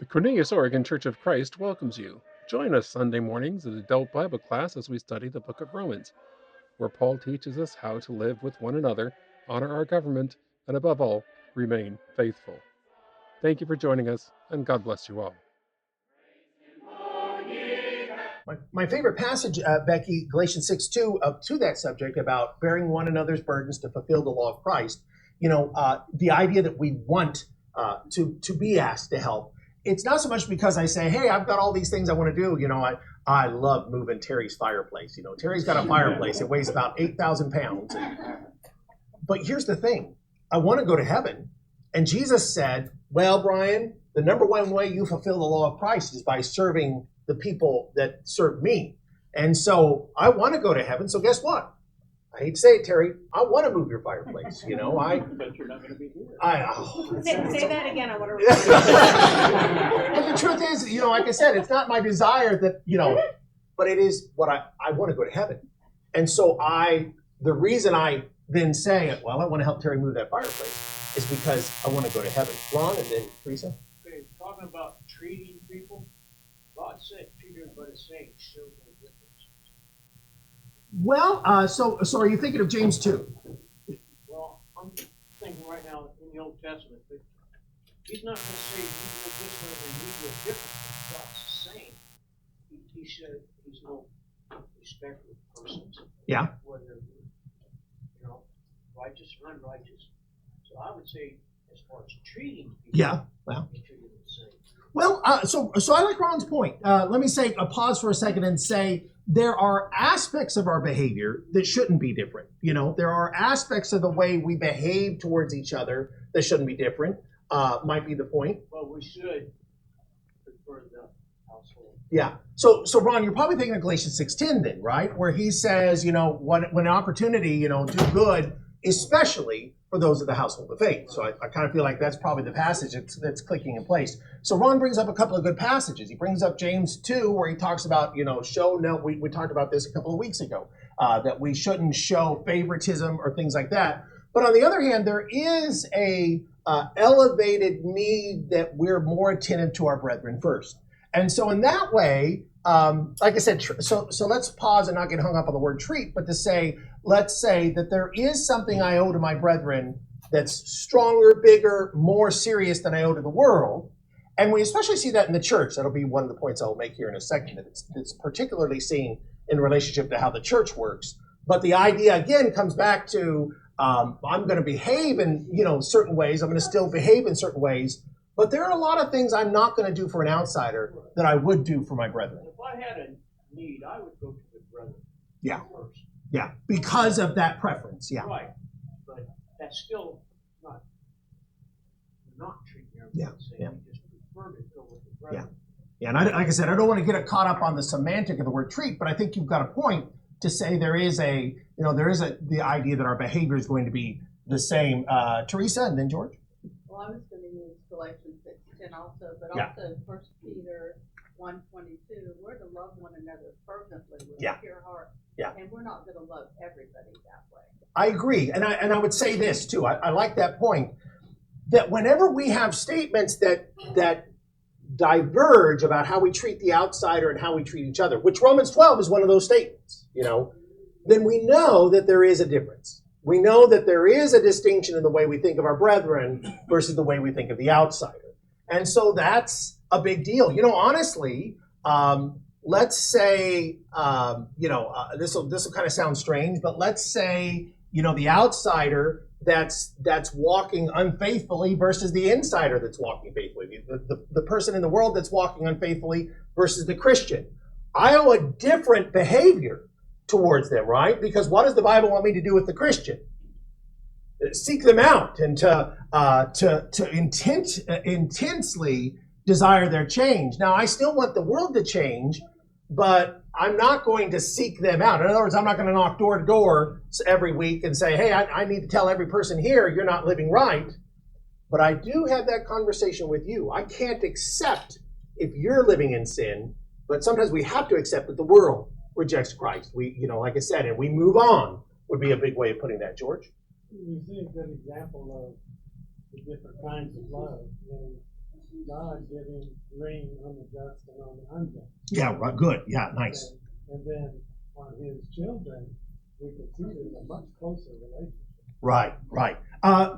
Cornelius, Oregon Church of Christ welcomes you. Join us Sunday mornings at Adult Bible Class as we study the book of Romans, where Paul teaches us how to live with one another, honor our government, and above all, remain faithful. Thank you for joining us, and God bless you all. My favorite passage, Becky, Galatians 6:2, to that subject about bearing one another's burdens to fulfill the law of Christ. The idea that we want to be asked to help. It's not so much because I say, hey, I've got all these things I want to do. I love moving Terry's fireplace. Terry's got a fireplace. It weighs about 8,000 pounds. But here's the thing. I want to go to heaven. And Jesus said, well, Brian, the number one way you fulfill the law of Christ is by serving the people that serve me. And so I want to go to heaven. So guess what? I hate to say it, Terry, I want to move your fireplace. But you're not going to be here. Say that again. I want to. But the truth is, like I said, it's not my desire that, but it is what I want to go to heaven. And so the reason I then say, well, I want to help Terry move that fireplace is because I want to go to heaven. Ron and then Teresa. Okay, talking about treating people, God said treat everybody the same, show no difference. Well, so are you thinking of James 2? Well, I'm thinking right now in the Old Testament, that he's not going to say you do it this way and you do it differently. God's the same. He said he's no respecter of persons. Yeah. Whether righteous or unrighteous. So I would say, as far as treating people, yeah, well, you treat them the same. Well, so I like Ron's point. Let me say pause for a second and say there are aspects of our behavior that shouldn't be different. There are aspects of the way we behave towards each other that shouldn't be different. Might be the point. Well, we should prefer the household. Yeah. So Ron, you're probably thinking of Galatians 6:10 then, right? Where he says, when an opportunity, do good, especially for those of the household of faith. So I kind of feel like that's probably the passage that's clicking in place. So Ron brings up a couple of good passages. He brings up James 2, where he talks about, we talked about this a couple of weeks ago, that we shouldn't show favoritism or things like that. But on the other hand, there is a elevated need that we're more attentive to our brethren first. And so in that way, like I said, so let's pause and not get hung up on the word treat, but to say, let's say that there is something I owe to my brethren that's stronger, bigger, more serious than I owe to the world. And we especially see that in the church. That'll be one of the points I'll make here in a second, that it's particularly seen in relationship to how the church works. But the idea, again, comes back to I'm going to behave in certain ways. I'm going to still behave in certain ways. But there are a lot of things I'm not going to do for an outsider that I would do for my brethren. If I had a need, I would go to the brethren first. Yeah, because of that preference, yeah. Right, but that's still not treating everybody the same. Yeah. You just prefer to go with the brethren. Yeah, and like I said, I don't want to get caught up on the semantic of the word treat, but I think you've got a point to say there is the idea that our behavior is going to be the same. Teresa, and then George. Well, I was going to use Galatians 6:10 also, but Yeah. also 1 Peter 1:22. We're to love one another fervently with Yeah. a pure heart. Yeah. And we're not going to love everybody that way. I agree, and I would say this too. I like that point, that whenever we have statements that diverge about how we treat the outsider and how we treat each other, which Romans 12 is one of those statements, then we know that there is a difference. We know that there is a distinction in the way we think of our brethren versus the way we think of the outsider. And so that's a big deal. Honestly, let's say, this will kind of sound strange, but let's say, the outsider that's walking unfaithfully versus the insider that's walking faithfully, the person in the world that's walking unfaithfully versus the Christian. I owe a different behavior towards them, right? Because what does the Bible want me to do with the Christian? Seek them out and to intensely desire their change. Now, I still want the world to change, but I'm not going to seek them out. In other words, I'm not going to knock door to door every week and say, hey, I need to tell every person here you're not living right. But I do have that conversation with you. I can't accept if you're living in sin, but sometimes we have to accept that the world rejects Christ. We, like I said, and we move on would be a big way of putting that, George. You see a good example of the different kinds of love. God giving rain on the just and on the unjust. Yeah, right, good. Yeah, nice. And then on his children, we can see there's a much closer relationship. Right, right.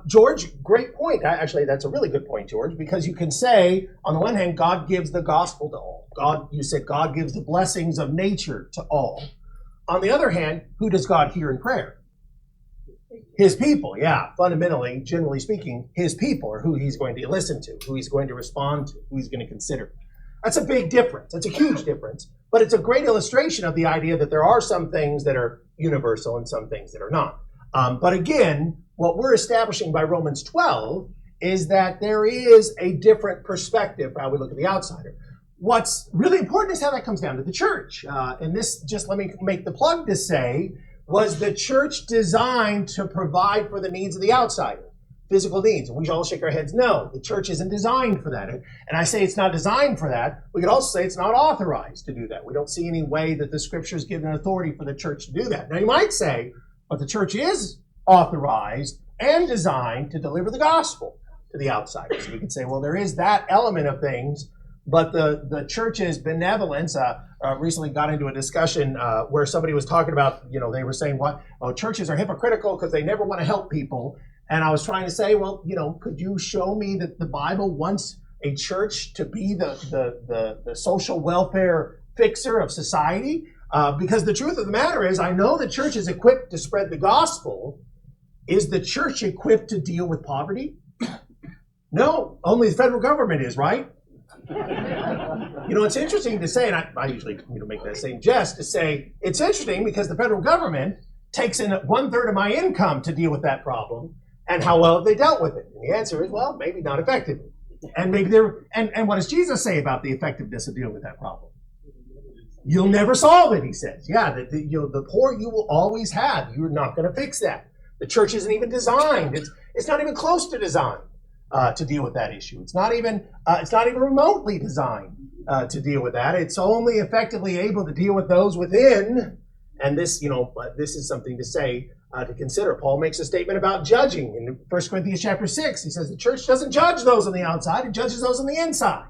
George, great point. Actually, that's a really good point, George, because you can say, on the one hand, God gives the gospel to all. You said God gives the blessings of nature to all. On the other hand, who does God hear in prayer? His people, yeah. Fundamentally, generally speaking, his people are who he's going to listen to, who he's going to respond to, who he's going to consider. That's a big difference. That's a huge difference. But it's a great illustration of the idea that there are some things that are universal and some things that are not. But again, what we're establishing by Romans 12 is that there is a different perspective for how we look at the outsider. What's really important is how that comes down to the church. And this, just let me make the plug to say, was the church designed to provide for the needs of the outsider? Physical needs. And we all shake our heads, no, the church isn't designed for that. And I say it's not designed for that. We could also say it's not authorized to do that. We don't see any way that the scriptures give an authority for the church to do that. Now you might say, but the church is authorized and designed to deliver the gospel to the outsiders. So we could say, well, there is that element of things, but the church's benevolence, recently got into a discussion where somebody was talking about, they were saying, churches are hypocritical because they never want to help people. And I was trying to say, well, could you show me that the Bible wants a church to be the social welfare fixer of society? Because the truth of the matter is, I know the church is equipped to spread the gospel. Is the church equipped to deal with poverty? No, only the federal government is, right? It's interesting to say, and I usually make that same jest, to say it's interesting because the federal government takes in 1/3 of my income to deal with that problem, and how well have they dealt with it? And the answer is, well, maybe not effectively. And maybe and what does Jesus say about the effectiveness of dealing with that problem? You'll never solve it, he says. Yeah, the poor you will always have. You're not going to fix that. The church isn't even designed. It's not even close to designed to deal with that issue. It's not even remotely designed to deal with that. It's only effectively able to deal with those within. And this is something to say, to consider. Paul makes a statement about judging in 1 Cornelius chapter 6. He says the church doesn't judge those on the outside, it judges those on the inside.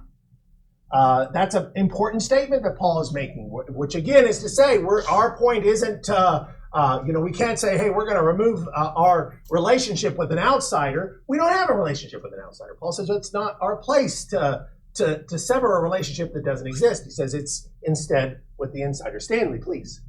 That's an important statement that Paul is making, which again is to say our point isn't, we can't say, hey, we're going to remove our relationship with an outsider. We don't have a relationship with an outsider. Paul says it's not our place to sever a relationship that doesn't exist. He says it's instead with the insider. Stanley, please.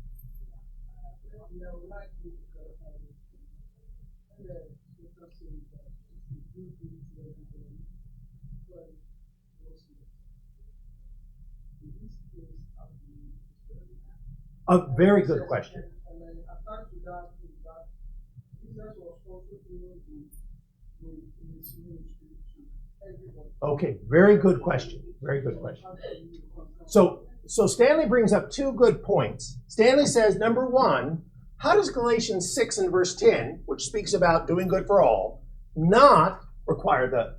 A very good question. Okay, very good question. Very good question. So Stanley brings up two good points. Stanley says, number one, how does Galatians 6 and verse 10, which speaks about doing good for all, not require the...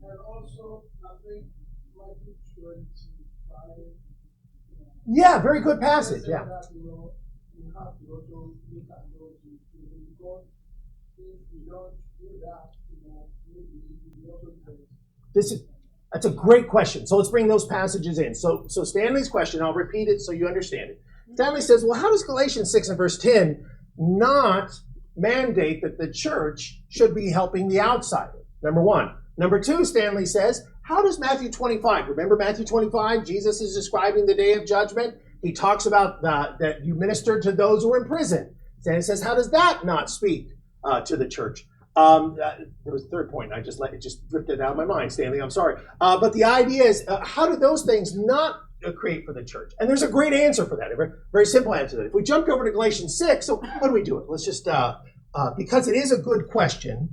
And also, I think Matthew 25. Yeah, very good passage. Yeah. That's a great question. So let's bring those passages in. So Stanley's question, I'll repeat it so you understand it. Stanley says, well, how does Galatians 6 and verse 10 not mandate that the church should be helping the outsider? Number one. Number two, Stanley says, how does Matthew 25, remember Matthew 25, Jesus is describing the day of judgment. He talks about that you minister to those who are in prison. Stanley says, how does that not speak to the church? There was a third point. It just drifted out of my mind, Stanley. I'm sorry. But the idea is, how do those things not create for the church? And there's a great answer for that, a very, very simple answer to that. If we jumped over to Galatians 6, so how do we do it? Let's just, because it is a good question,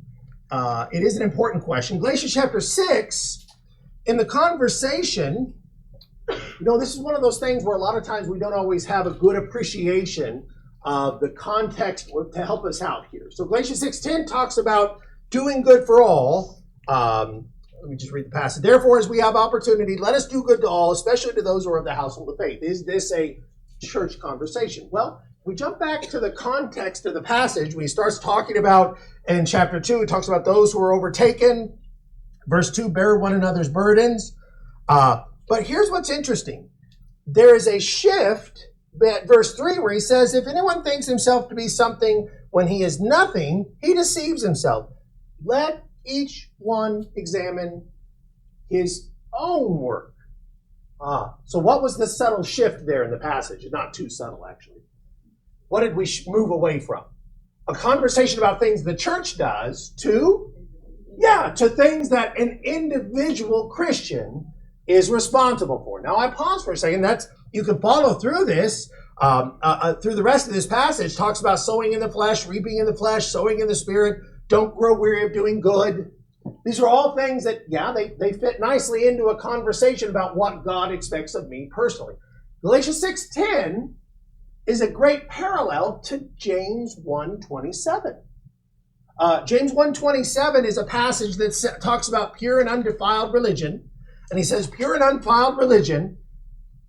it is an important question. Galatians chapter 6, in the conversation, this is one of those things where a lot of times we don't always have a good appreciation of the context to help us out here. So Galatians 6:10 talks about doing good for all. Let me just read the passage. Therefore, as we have opportunity, let us do good to all, especially to those who are of the household of faith. Is this a church conversation? Well, we jump back to the context of the passage. When he starts talking about, in chapter 2, it talks about those who are overtaken, Verse 2, bear one another's burdens. But here's what's interesting. There is a shift at verse 3 where he says, if anyone thinks himself to be something when he is nothing, he deceives himself. Let each one examine his own work. So what was the subtle shift there in the passage? Not too subtle, actually. What did we move away from? A conversation about things the church does to things that an individual Christian is responsible for. Now, I pause for a second. You can follow through this, through the rest of this passage. Talks about sowing in the flesh, reaping in the flesh, sowing in the spirit. Don't grow weary of doing good. These are all things that, they fit nicely into a conversation about what God expects of me personally. Galatians 6:10 is a great parallel to James 1:27. James 1:27 is a passage that talks about pure and undefiled religion. And he says, pure and undefiled religion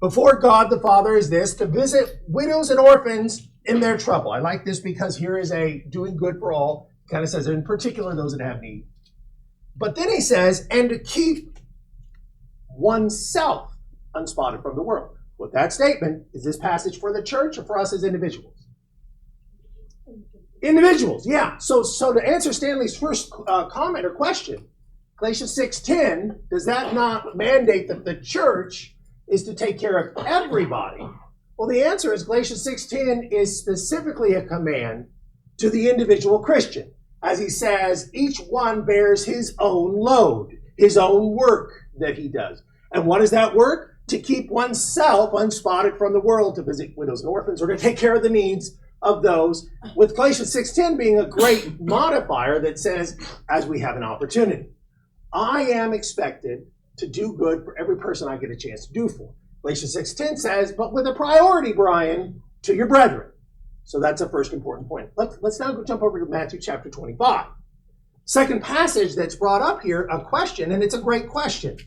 before God the Father is this, to visit widows and orphans in their trouble. I like this because here is a doing good for all. Kind of says, in particular, those that have need. But then he says, and to keep oneself unspotted from the world. With that statement, is this passage for the church or for us as individuals? Individuals, yeah. So to answer Stanley's first comment or question, Galatians 6:10, does that not mandate that the church is to take care of everybody? Well, the answer is Galatians 6:10 is specifically a command to the individual Christian. As he says, each one bears his own load, his own work that he does. And what is that work? To keep oneself unspotted from the world, to visit widows and orphans, or to take care of the needs of those, with Galatians 6:10 being a great modifier that says, as we have an opportunity. I am expected to do good for every person I get a chance to do for. Galatians 6:10 says, but with a priority, Brian, to your brethren. So that's a first important point. Let's now jump over to Matthew chapter 25. Second passage that's brought up here, a question, and it's a great question.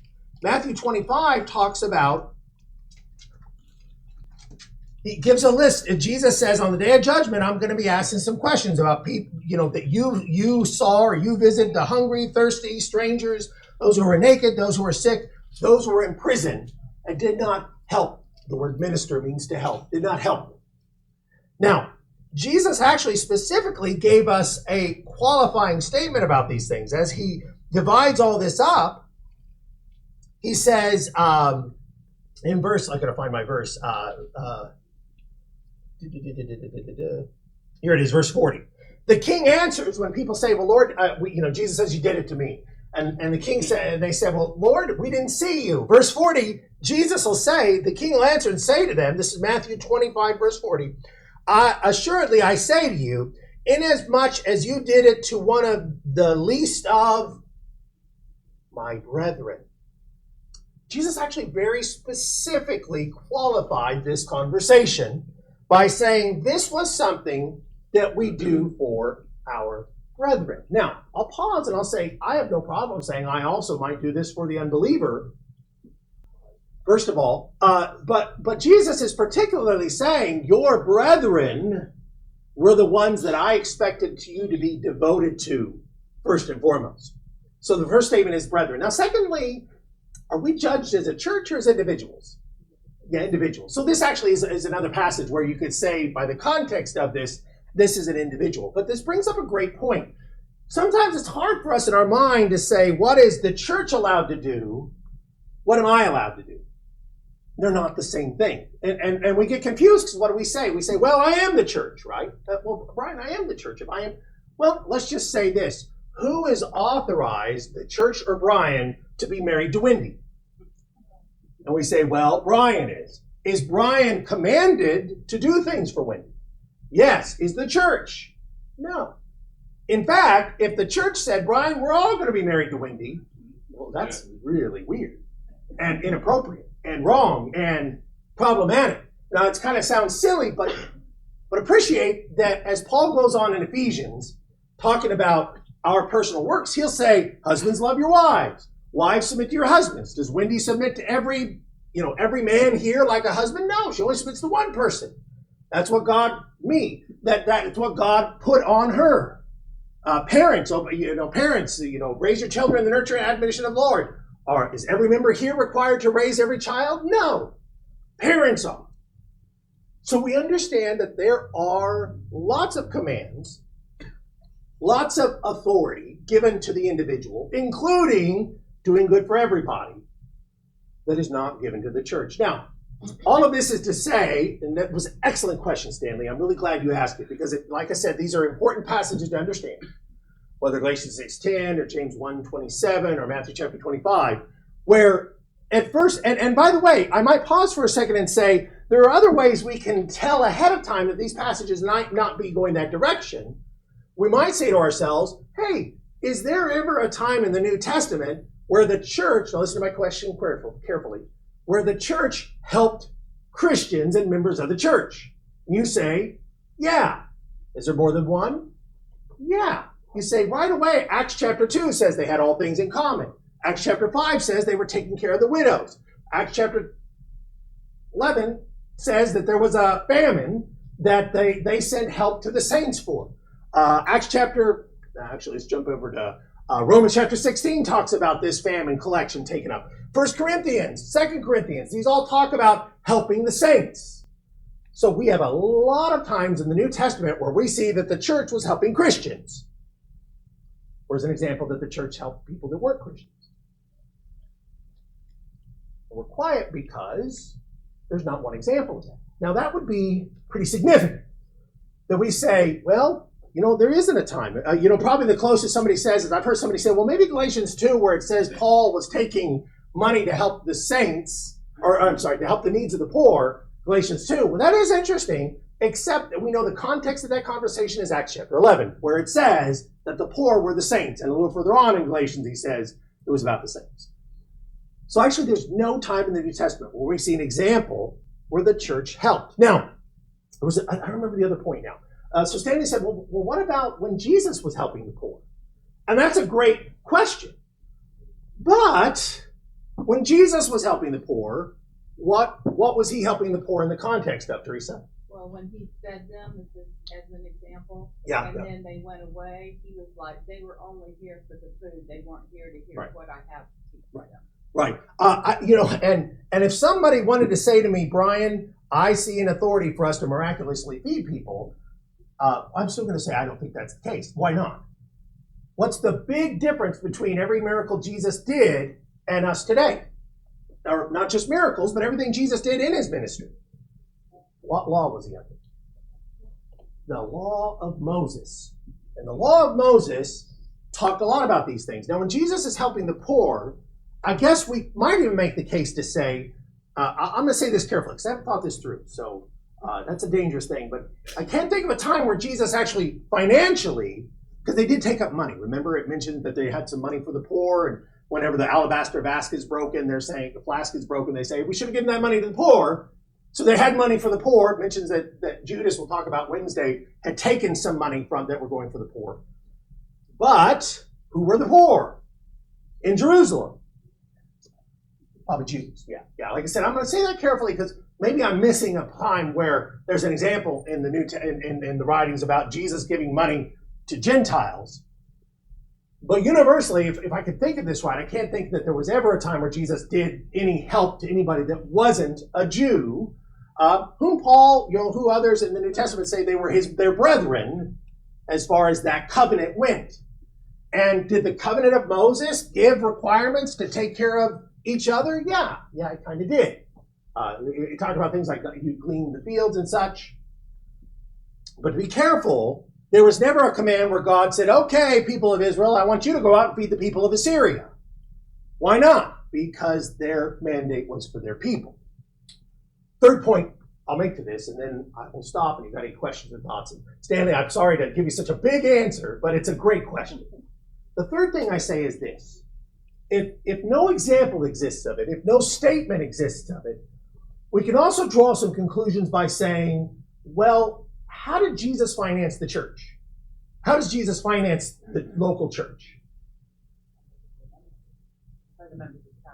Matthew 25 talks about, he gives a list. And Jesus says, on the day of judgment, I'm going to be asking some questions about people, that you saw or you visited, the hungry, thirsty, strangers, those who were naked, those who were sick, those who were in prison, and did not help. The word minister means to help. Did not help them. Now, Jesus actually specifically gave us a qualifying statement about these things. As he divides all this up, he says, in verse, I gotta find my verse. Here it is, verse 40. The king answers when people say, well, Lord, Jesus says you did it to me. And the king said, they said, well, Lord, we didn't see you. Verse 40, Jesus will say, the king will answer and say to them, this is Matthew 25, verse 40, assuredly I say to you, inasmuch as you did it to one of the least of my brethren. Jesus actually very specifically qualified this conversation by saying this was something that we do for our brethren. Now, I'll pause and I'll say, I have no problem saying I also might do this for the unbeliever. First of all, but Jesus is particularly saying your brethren were the ones that I expected you to be devoted to, first and foremost. So the first statement is brethren. Now, secondly, are we judged as a church or as individuals? Yeah, individuals. So this actually is another passage where you could say, by the context of this is an individual. But this brings up a great point. Sometimes it's hard for us in our mind to say, what is the church allowed to do? What am I allowed to do? They're not the same thing. And we get confused because what do we say? We say, well, I am the church, right? Well, Brian, I am the church. If I am, well, let's just say this. Who has authorized the church or Brian to be married to Wendy? And we say, well, Brian is. Is Brian commanded to do things for Wendy? Yes. Is the church? No. In fact, if the church said, Brian, we're all going to be married to Wendy, well, that's really weird and inappropriate and wrong and problematic. Now, it kind of sounds silly, but appreciate that as Paul goes on in Ephesians, talking about our personal works, he'll say, husbands, love your wives. Wives, submit to your husbands. Does Wendy submit to every man here like a husband? No, she only submits to one person. That's what God that's what God put on her. Parents, raise your children in the nurture and admonition of the Lord. Is every member here required to raise every child? No. Parents are. So we understand that there are lots of commands, lots of authority given to the individual, including doing good for everybody, that is not given to the church. Now, all of this is to say, and that was an excellent question, Stanley. I'm really glad you asked it because, like I said, these are important passages to understand. Whether Galatians 6:10 or James 1:27 or Matthew chapter 25, where at first, and by the way, I might pause for a second and say, there are other ways we can tell ahead of time that these passages might not be going that direction. We might say to ourselves, hey, is there ever a time in the New Testament where the church, now listen to my question carefully, where the church helped Christians and members of the church? And you say, yeah. Is there more than one? Yeah. You say right away, Acts chapter 2 says they had all things in common. Acts chapter 5 says they were taking care of the widows. Acts chapter 11 says that there was a famine that they sent help to the saints for. Let's jump over to Romans chapter 16 talks about this famine collection taken up. 1 Corinthians, 2 Corinthians, these all talk about helping the saints. So we have a lot of times in the New Testament where we see that the church was helping Christians. Or as an example, that the church helped people that weren't Christians. We're quiet because there's not one example of that. Now that would be pretty significant. That we say, well, there isn't a time. Probably the closest somebody says is I've heard somebody say, well, maybe Galatians 2 where it says Paul was taking money to help the saints, to help the needs of the poor, Galatians 2. Well, that is interesting, except that we know the context of that conversation is Acts chapter 11, where it says that the poor were the saints. And a little further on in Galatians, he says it was about the saints. So actually, there's no time in the New Testament where we see an example where the church helped. Now, I remember the other point now. So Stanley said, well, what about when Jesus was helping the poor? And that's a great question. But when Jesus was helping the poor, what was he helping the poor in the context of, Teresa? Well, when he fed them as an example, then they went away, he was like, they were only here for the food. They weren't here to hear what I have to teach them. Right. And if somebody wanted to say to me, Brian, I see an authority for us to miraculously feed people, I'm still going to say I don't think that's the case. Why not? What's the big difference between every miracle Jesus did and us today? Or not just miracles, but everything Jesus did in his ministry. What law was he under? The law of Moses. And the law of Moses talked a lot about these things. Now, when Jesus is helping the poor, I guess we might even make the case to say, I'm going to say this carefully because I haven't thought this through. So that's a dangerous thing. But I can't think of a time where Jesus actually financially, because they did take up money. Remember, it mentioned that they had some money for the poor. And whenever the alabaster flask is broken, they're saying the flask is broken. They say, we should have given that money to the poor. So they had money for the poor. It mentions that Judas, we'll talk about Wednesday, had taken some money from that were going for the poor. But who were the poor in Jerusalem? Probably Jews. Yeah. Like I said, I'm going to say that carefully because maybe I'm missing a time where there's an example in the in the writings about Jesus giving money to Gentiles. But universally, if I could think of this right, I can't think that there was ever a time where Jesus did any help to anybody that wasn't a Jew, whom Paul, who others in the New Testament say they were their brethren, as far as that covenant went. And did the covenant of Moses give requirements to take care of each other? Yeah, it kind of did. It talked about things like you glean the fields and such. But be careful. There was never a command where God said, okay, people of Israel, I want you to go out and feed the people of Assyria. Why not? Because their mandate was for their people. Third point I'll make to this, and then I will stop, and you've got any questions or thoughts. And Stanley, I'm sorry to give you such a big answer, but it's a great question. The third thing I say is this. If no example exists of it, if no statement exists of it, we can also draw some conclusions by saying, well, how did Jesus finance the church? How does Jesus finance the local church?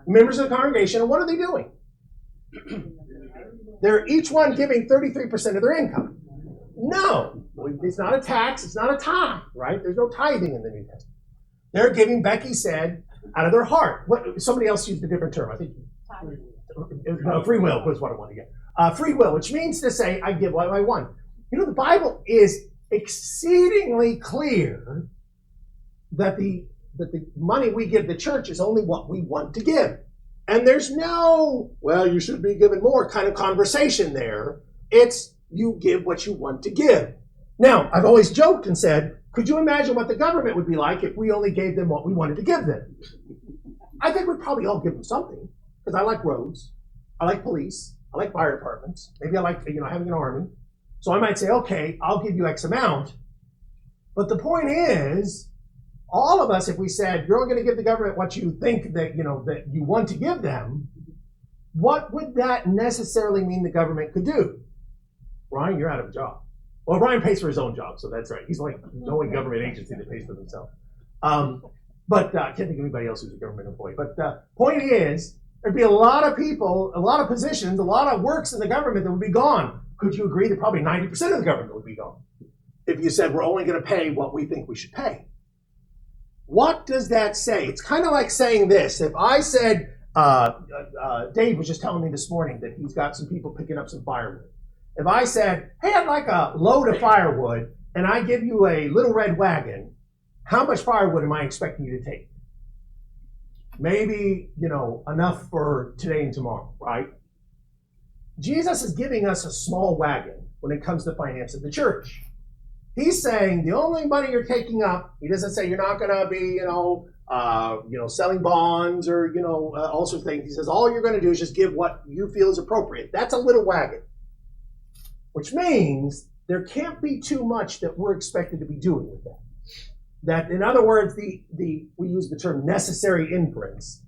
Members of the congregation, and what are they doing? They're each one giving 33% of their income. No, it's not a tax. It's not a tithe, right? There's no tithing in the New Testament. They're giving, Becky said, out of their heart. Somebody else used a different term. I think free will was what I wanted to get. Free will, which means to say, I give what I want. You know, the Bible is exceedingly clear that the money we give the church is only what we want to give. And there's no, well, you should be given more kind of conversation there. It's you give what you want to give. Now, I've always joked and said, could you imagine what the government would be like if we only gave them what we wanted to give them? I think we'd probably all give them something, because I like roads, I like police, I like fire departments, maybe I like having an army. So I might say, okay, I'll give you X amount. But the point is, all of us, if we said, you're only going to give the government what you think that you want to give them, what would that necessarily mean the government could do? Brian, you're out of a job. Well, Brian pays for his own job, so that's right. He's like the only government agency that pays for themselves. But I can't think of anybody else who's a government employee. But the point is, there'd be a lot of people, a lot of positions, a lot of works in the government that would be gone. Could you agree that probably 90% of the government would be gone if you said we're only going to pay what we think we should pay? What does that say? It's kind of like saying this. If I said, Dave was just telling me this morning that he's got some people picking up some firewood. If I said, hey, I'd like a load of firewood, and I give you a little red wagon, how much firewood am I expecting you to take? Maybe, enough for today and tomorrow, right? Jesus is giving us a small wagon when it comes to finance of the church. He's saying the only money you're taking up, he doesn't say you're not going to be, selling bonds or, all sorts of things. He says all you're going to do is just give what you feel is appropriate. That's a little wagon, which means there can't be too much that we're expected to be doing with that. That, in other words, we use the term necessary inference,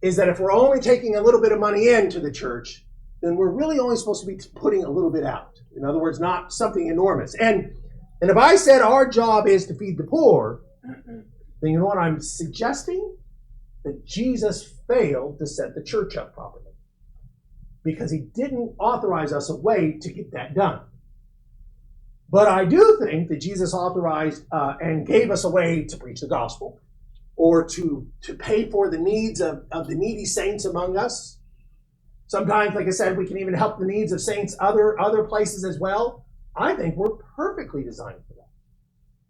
is that if we're only taking a little bit of money into the church, then we're really only supposed to be putting a little bit out. In other words, not something enormous. And if I said our job is to feed the poor, then you know what I'm suggesting? That Jesus failed to set the church up properly, because he didn't authorize us a way to get that done. But I do think that Jesus authorized and gave us a way to preach the gospel, or to pay for the needs of the needy saints among us. Sometimes, like I said, we can even help the needs of saints other places as well. I think we're perfectly designed for that.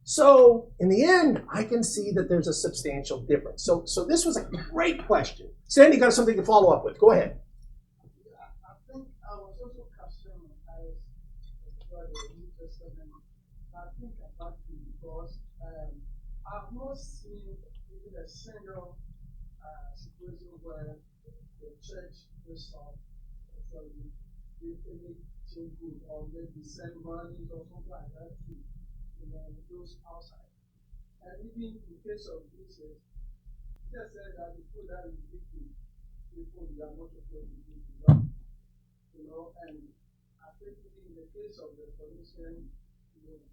So in the end, I can see that there's a substantial difference. So this was a great question. Sandy, got something to follow up with. Go ahead. I think I was also concerned as for the New Testament. I think about it because I've not seen even a single situation where the church is actually did anything good, or maybe send money or something like that to those outside. And even in the case of Jesus, just said that the people that is wicked, people that are not supposed to be wrong. And I think in the case of the Phoenician woman,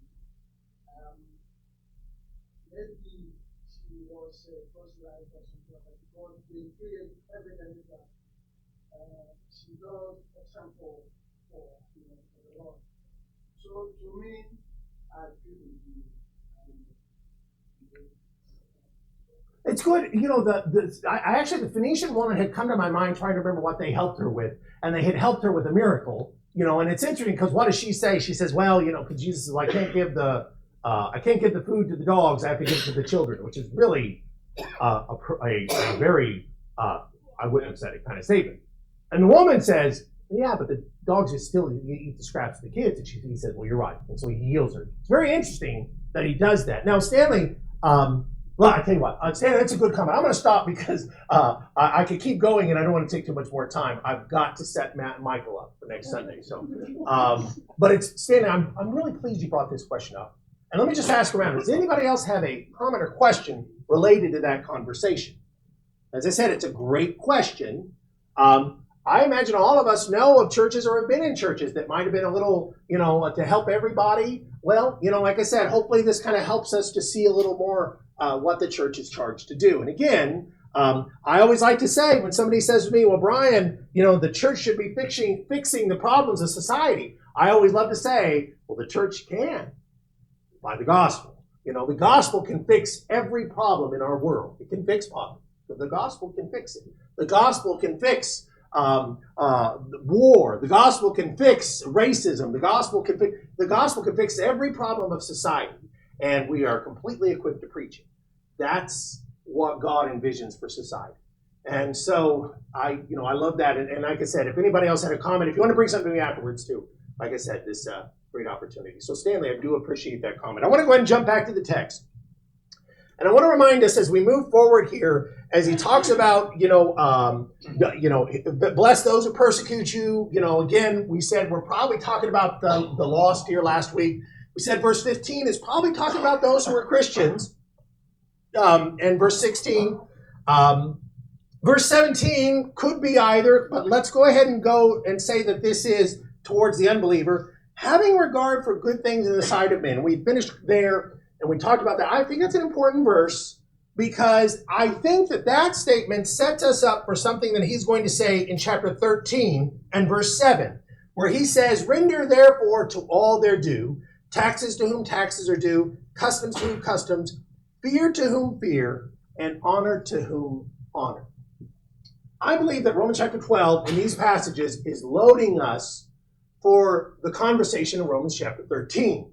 maybe she was a proselyte or something like that, because they gave evidence that she does example for the Lord. So to me, I agree with you. It's good. The Phoenician woman had come to my mind trying to remember what they helped her with, and they had helped her with a miracle. And it's interesting because what does she say? She says, well, because Jesus says, well, I can't give the food to the dogs. I have to give it to the children, which is really a very, I wouldn't have said it kind of statement. And the woman says, yeah, but the dogs just still eat the scraps of the kids. And he says, well, you're right. And so he heals her. It's very interesting that he does that. Now, Stanley, well, I tell you what, Stanley, that's a good comment. I'm going to stop because I could keep going and I don't want to take too much more time. I've got to set Matt and Michael up for next Sunday. So, but Stanley, I'm really pleased you brought this question up. And let me just ask around. Does anybody else have a comment or question related to that conversation? As I said, it's a great question. I imagine all of us know of churches or have been in churches that might have been a little, to help everybody. Well, like I said, hopefully this kind of helps us to see a little more what the church is charged to do. And again, I always like to say when somebody says to me, well, Brian, the church should be fixing the problems of society. I always love to say, well, the church can by the gospel. The gospel can fix every problem in our world. It can fix poverty. The gospel can fix it. The gospel can fix war. The gospel can fix racism. The gospel can fix every problem of society, and we are completely equipped to preach it. That's what God envisions for society. And so I love that. And like I said, if anybody else had a comment, if you want to bring something to me afterwards too, like I said, this great opportunity. So Stanley, I do appreciate that comment. I want to go ahead and jump back to the text. And I want to remind us as we move forward here, as he talks about, bless those who persecute you. Again, we said we're probably talking about the lost here last week. We said verse 15 is probably talking about those who are Christians. And verse 16, verse 17 could be either, but let's go ahead and go and say that this is towards the unbeliever. Having regard for good things in the sight of men. We finished there. And we talked about that. I think that's an important verse because I think that statement sets us up for something that he's going to say in chapter 13 and verse 7, where he says, render therefore to all their due, taxes to whom taxes are due, customs to whom customs, fear to whom fear, and honor to whom honor. I believe that Romans chapter 12 in these passages is loading us for the conversation in Romans chapter 13,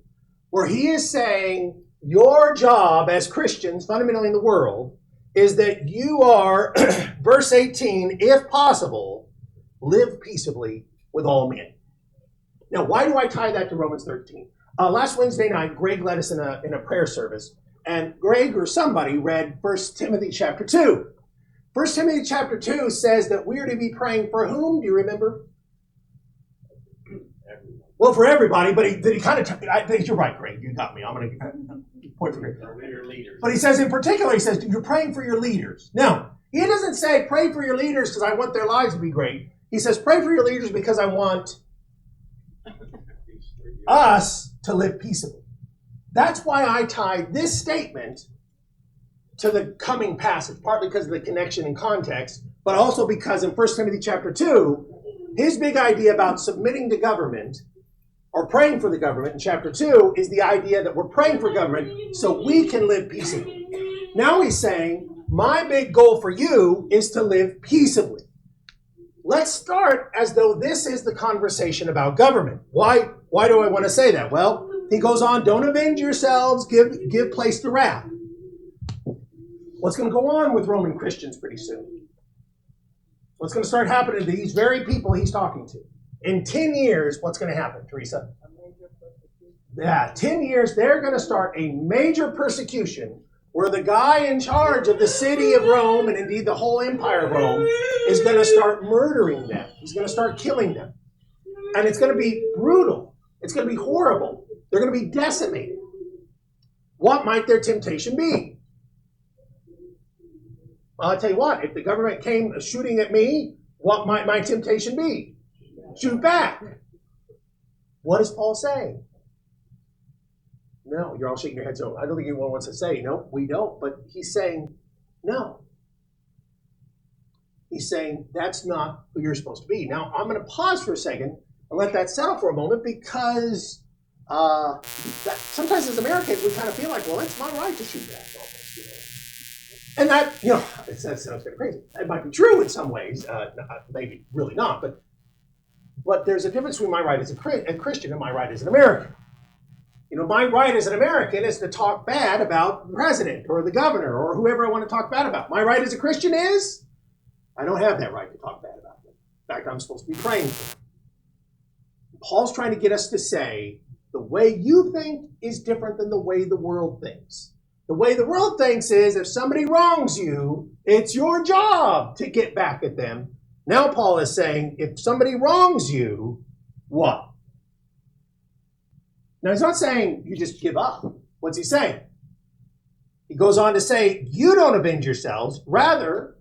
where he is saying, your job as Christians, fundamentally in the world, is that you are, verse 18, if possible, live peaceably with all men. Now, why do I tie that to Romans 13? Last Wednesday night, Greg led us in a prayer service, and Greg or somebody read 1 Timothy chapter 2. 1 Timothy chapter 2 says that we are to be praying for whom? Do you remember? Well, for everybody, but he kind of, I think you're right, Greg. You got me. I'm going to point to Greg. But he says in particular, he says, you're praying for your leaders. Now, he doesn't say pray for your leaders because I want their lives to be great. He says pray for your leaders because I want us to live peaceably. That's why I tied this statement to the coming passage, partly because of the connection and context, but also because in 1 Timothy chapter 2, his big idea about submitting to government or praying for the government in chapter 2 is the idea that we're praying for government so we can live peaceably. Now he's saying, my big goal for you is to live peaceably. Let's start as though this is the conversation about government. Why do I want to say that? Well, he goes on, don't avenge yourselves, give place to wrath. What's going to go on with Roman Christians pretty soon? What's going to start happening to these very people he's talking to? In 10 years, what's going to happen, Teresa? Yeah, 10 years, they're going to start a major persecution where the guy in charge of the city of Rome, and indeed the whole empire of Rome, is going to start murdering them. He's going to start killing them. And it's going to be brutal. It's going to be horrible. They're going to be decimated. What might their temptation be? Well, I'll tell you what, if the government came shooting at me, what might my temptation be? Shoot back. What is Paul saying? No, you're all shaking your heads. No, I don't think anyone wants to say, no, we don't. But he's saying, no. He's saying, that's not who you're supposed to be. Now, I'm going to pause for a second and let that settle for a moment because sometimes as Americans, we kind of feel like, well, it's my right to shoot back. Almost, And that, that sounds kind of crazy. It might be true in some ways, maybe really not, but there's a difference between my right as a Christian and my right as an American. My right as an American is to talk bad about the president or the governor or whoever I want to talk bad about. My right as a Christian is, I don't have that right to talk bad about them. In fact, I'm supposed to be praying for them. Paul's trying to get us to say, the way you think is different than the way the world thinks. The way the world thinks is if somebody wrongs you, it's your job to get back at them. Now Paul is saying, if somebody wrongs you, what? Now he's not saying you just give up. What's he saying? He goes on to say, you don't avenge yourselves. Rather,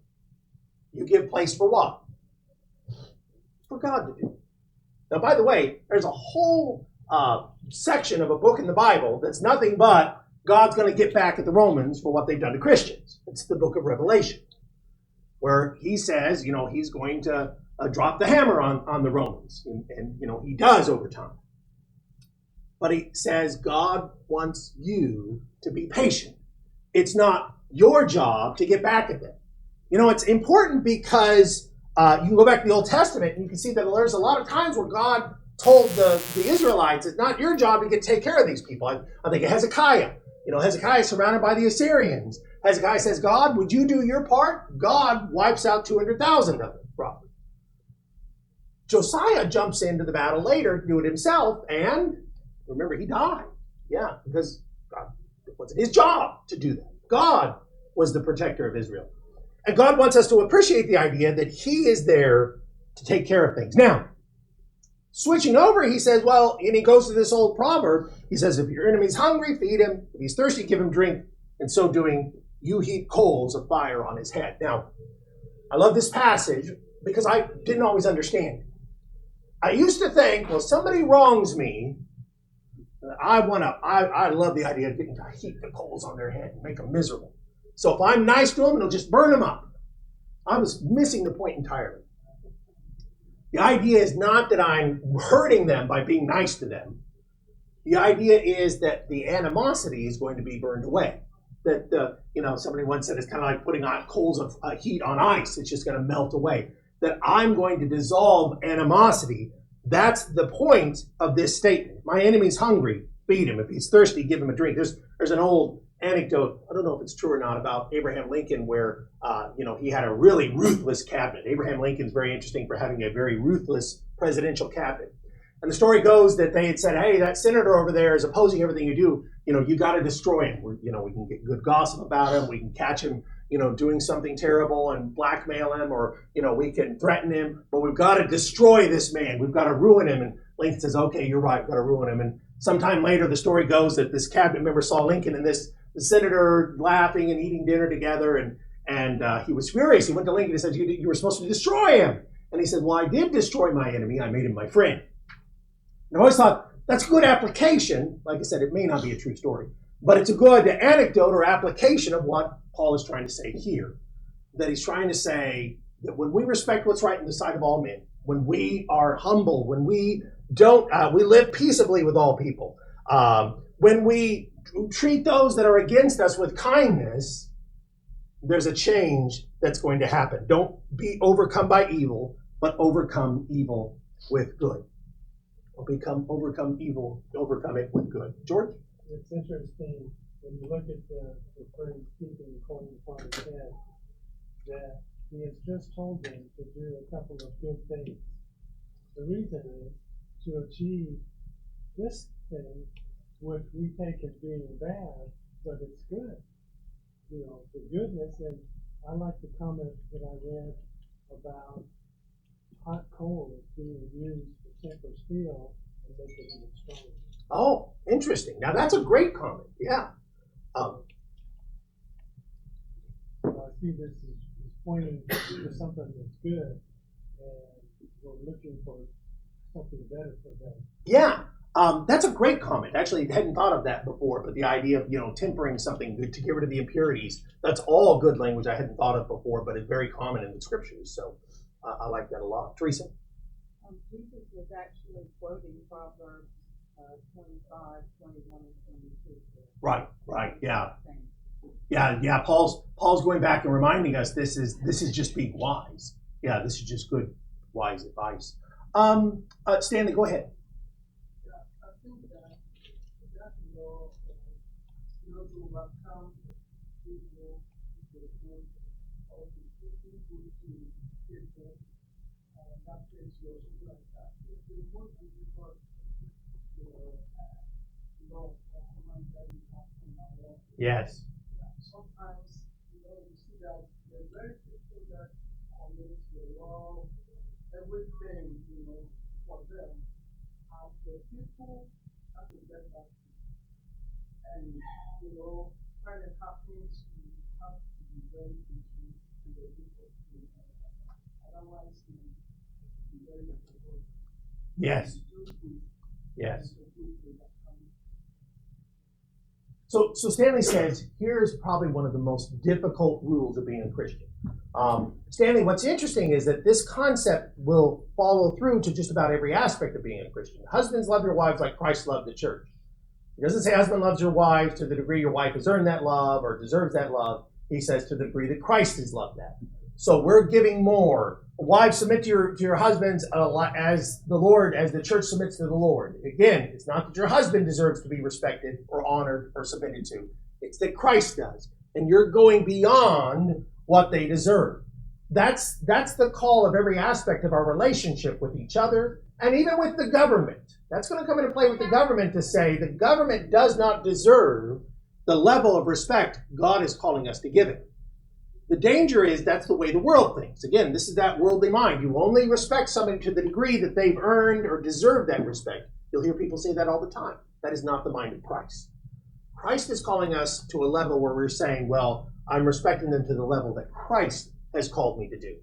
you give place for what? For God to do. Now, by the way, there's a whole section of a book in the Bible that's nothing but God's going to get back at the Romans for what they've done to Christians. It's the book of Revelation, where he says, he's going to drop the hammer on the Romans. And he does over time. But he says God wants you to be patient. It's not your job to get back at them. You know, it's important because you can go back to the Old Testament and you can see that there's a lot of times where God told the Israelites, it's not your job to take care of these people. I think of Hezekiah. You know, Hezekiah is surrounded by the Assyrians. Hezekiah says, God, would you do your part? God wipes out 200,000 of them, roughly. Josiah jumps into the battle later to do it himself, and remember, he died. Yeah, because God, it wasn't his job to do that. God was the protector of Israel. And God wants us to appreciate the idea that he is there to take care of things. Now, switching over, he says, well, and he goes to this old proverb. He says, if your enemy's hungry, feed him. If he's thirsty, give him drink. And so doing, you heap coals of fire on his head. Now, I love this passage because I didn't always understand it. I used to think, well, somebody wrongs me. I love the idea of getting to heap the coals on their head and make them miserable. So if I'm nice to them, it'll just burn them up. I was missing the point entirely. The idea is not that I'm hurting them by being nice to them. The idea is that the animosity is going to be burned away. That, somebody once said it's kind of like putting on coals of heat on ice. It's just going to melt away. That I'm going to dissolve animosity. That's the point of this statement. My enemy's hungry, feed him. If he's thirsty, give him a drink. There's an old anecdote, I don't know if it's true or not, about Abraham Lincoln where, he had a really ruthless cabinet. Abraham Lincoln's very interesting for having a very ruthless presidential cabinet. And the story goes that they had said, hey, that senator over there is opposing everything you do. You got to destroy him. We can get good gossip about him. We can catch him, doing something terrible and blackmail him, or, we can threaten him. But we've got to destroy this man. We've got to ruin him. And Lincoln says, okay, you're right. We've got to ruin him. And sometime later, the story goes that this cabinet member saw Lincoln and the senator laughing and eating dinner together. And he was furious. He went to Lincoln and said, you were supposed to destroy him. And he said, well, I did destroy my enemy. I made him my friend. And I always thought, that's good application. Like I said, it may not be a true story, but it's a good anecdote or application of what Paul is trying to say here. That he's trying to say that when we respect what's right in the sight of all men, when we are humble, when we don't, we live peaceably with all people, when we treat those that are against us with kindness, there's a change that's going to happen. Don't be overcome by evil, but overcome evil with good. Overcome evil, overcome it with good. George? It's interesting when you look at the phrase keeping the coin upon his head, that he has just told them to do a couple of good things. The reason is to achieve this thing, which we take as being bad, but it's good. The goodness, and I like the comment that I read about hot coal being used to temper steel and make it even stronger. Oh, interesting. Now that's a great comment. Yeah. I see this is pointing to something that's good, and we're looking for something better for them. Yeah. That's a great comment. Actually, I hadn't thought of that before, but the idea of, tempering something good to get rid of the impurities, that's all good language I hadn't thought of before, but it's very common in the scriptures. So I like that a lot. Teresa? Jesus was actually quoting Proverbs 25, 21, and 22. Right. Yeah. Yeah. Paul's going back and reminding us this is just being wise. Yeah, this is just good, wise advice. Stanley, go ahead. I think that law to overcome evil, to the good, or to put people to people, that place or something like that. It's the most difficult law or command that we have in our law. Yes. Sometimes, you see that there are very people that commit the law, everything, for them. And the people have to get back to you. And, when it happens, you have to be very patient and the people to otherwise, be very difficult. Yes. Yes. So Stanley says, here's probably one of the most difficult rules of being a Christian. Stanley, what's interesting is that this concept will follow through to just about every aspect of being a Christian. Husbands, love your wives like Christ loved the church. He doesn't say husband loves your wife to the degree your wife has earned that love or deserves that love. He says to the degree that Christ has loved that. So we're giving more. Wives, submit to your husbands as the Lord, as the church submits to the Lord. Again, it's not that your husband deserves to be respected or honored or submitted to. It's that Christ does. And you're going beyond what they deserve. That's the call of every aspect of our relationship with each other and even with the government. That's going to come into play with the government to say the government does not deserve the level of respect God is calling us to give it. The danger is that's the way the world thinks. Again, this is that worldly mind. You only respect somebody to the degree that they've earned or deserved that respect. You'll hear people say that all the time. That is not the mind of Christ. Christ is calling us to a level where we're saying, well, I'm respecting them to the level that Christ has called me to do.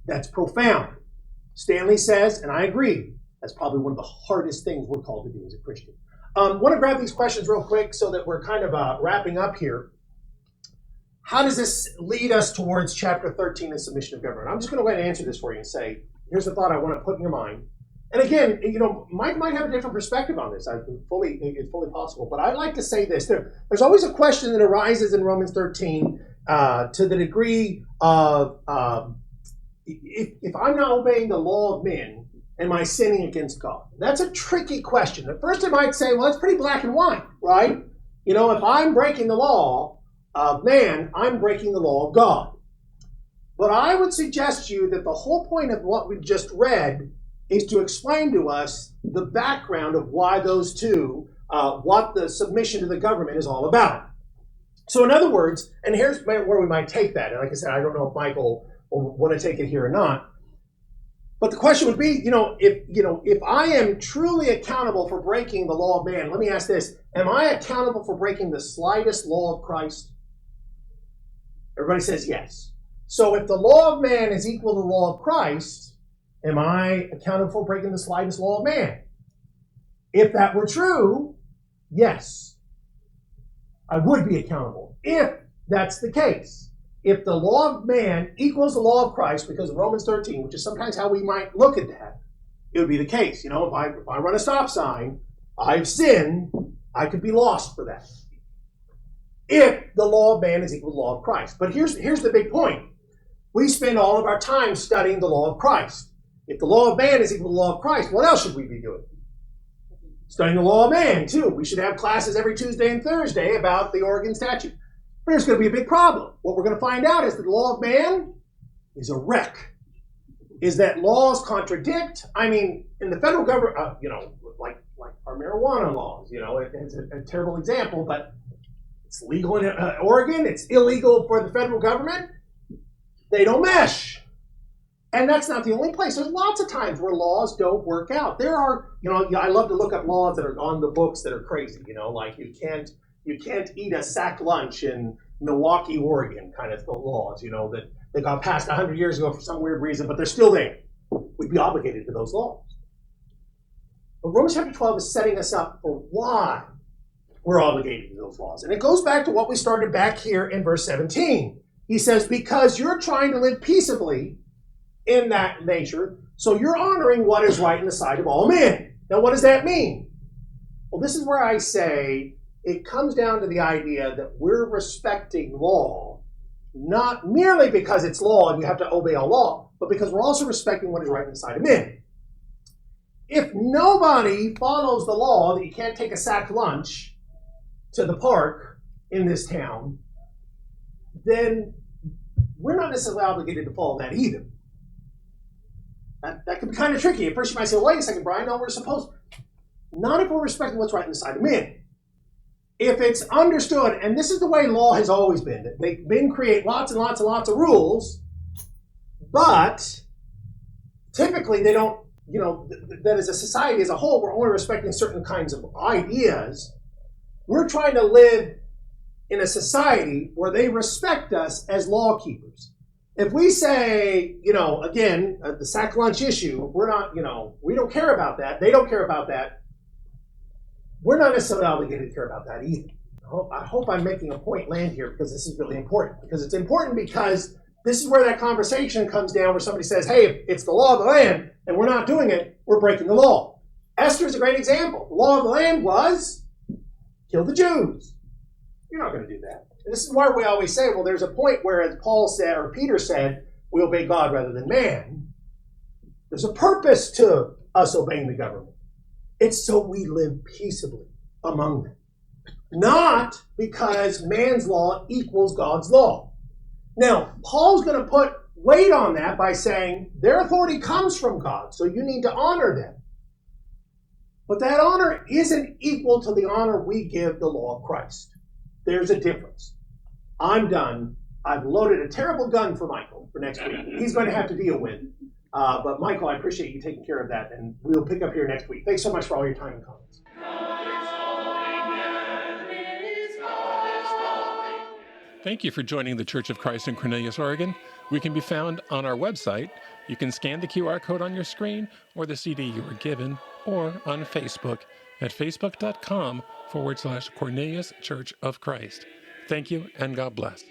That's profound. Stanley says, and I agree, that's probably one of the hardest things we're called to do as a Christian. I want to grab these questions real quick so that we're kind of wrapping up here. How does this lead us towards chapter 13, the submission of government? I'm just going to go ahead and answer this for you and say, here's the thought I want to put in your mind. And again, Mike might have a different perspective on this. It's fully possible. But I'd like to say this. There's always a question that arises in Romans 13 to the degree of if I'm not obeying the law of men, am I sinning against God? That's a tricky question. At first, it might say, well, it's pretty black and white, right? If I'm breaking the law of man, I'm breaking the law of God. But I would suggest to you that the whole point of what we just read is to explain to us the background of why those two, what the submission to the government is all about. So in other words, and here's where we might take that. And like I said, I don't know if Michael will want to take it here or not. But the question would be, if I am truly accountable for breaking the law of man, let me ask this. Am I accountable for breaking the slightest law of Christ? Everybody says yes. So if the law of man is equal to the law of Christ, am I accountable for breaking the slightest law of man? If that were true, yes, I would be accountable. If that's the case, if the law of man equals the law of Christ, because of Romans 13, which is sometimes how we might look at that, it would be the case. If I run a stop sign, I've sinned, I could be lost for that. If the law of man is equal to the law of Christ. But here's the big point. We spend all of our time studying the law of Christ. If the law of man is equal to the law of Christ, what else should we be doing? Studying the law of man, too. We should have classes every Tuesday and Thursday about the Oregon statute. But there's going to be a big problem. What we're going to find out is that the law of man is a wreck. Is that laws contradict? I mean, in the federal government, like our marijuana laws, it's a terrible example, but it's legal in Oregon. It's illegal for the federal government. They don't mesh. And that's not the only place. There's lots of times where laws don't work out. There are, I love to look up laws that are on the books that are crazy, like you can't eat a sack lunch in Milwaukee, Oregon, kind of laws, that they got passed 100 years ago for some weird reason, but they're still there. We'd be obligated to those laws. But Romans chapter 12 is setting us up for why we're obligated to those laws. And it goes back to what we started back here in verse 17. He says, because you're trying to live peaceably in that nature, so you're honoring what is right in the sight of all men. Now, what does that mean? Well, this is where I say it comes down to the idea that we're respecting law, not merely because it's law and you have to obey all law, but because we're also respecting what is right in the sight of men. If nobody follows the law that you can't take a sack lunch to the park in this town, then we're not necessarily obligated to follow that either. That can be kind of tricky. At first you might say, wait a second, Brian, no, we're supposed to. Not if we're respecting what's right in the sight of men. If it's understood, and this is the way law has always been, that men create lots and lots and lots of rules, but typically they don't, that as a society as a whole, we're only respecting certain kinds of ideas. We're trying to live in a society where they respect us as law keepers. If we say, again, the sack lunch issue, we're not, we don't care about that. They don't care about that. We're not necessarily obligated to care about that either. I hope I'm making a point land here because this is really important. Because it's important because this is where that conversation comes down where somebody says, hey, if it's the law of the land and we're not doing it, we're breaking the law. Esther's a great example. The law of the land was kill the Jews. You're not going to do that. And this is why we always say, well, there's a point where, as Paul said, or Peter said, we obey God rather than man. There's a purpose to us obeying the government. It's so we live peaceably among them. Not because man's law equals God's law. Now, Paul's going to put weight on that by saying their authority comes from God, so you need to honor them. But that honor isn't equal to the honor we give the law of Christ. There's a difference. I'm done. I've loaded a terrible gun for Michael for next week. He's going to have to deal with. But Michael, I appreciate you taking care of that, and we'll pick up here next week. Thanks so much for all your time and comments. Thank you for joining the Church of Christ in Cornelius, Oregon. We can be found on our website. You can scan the QR code on your screen or the CD you were given, or on Facebook at facebook.com/Cornelius Church of Christ. Thank you, and God bless.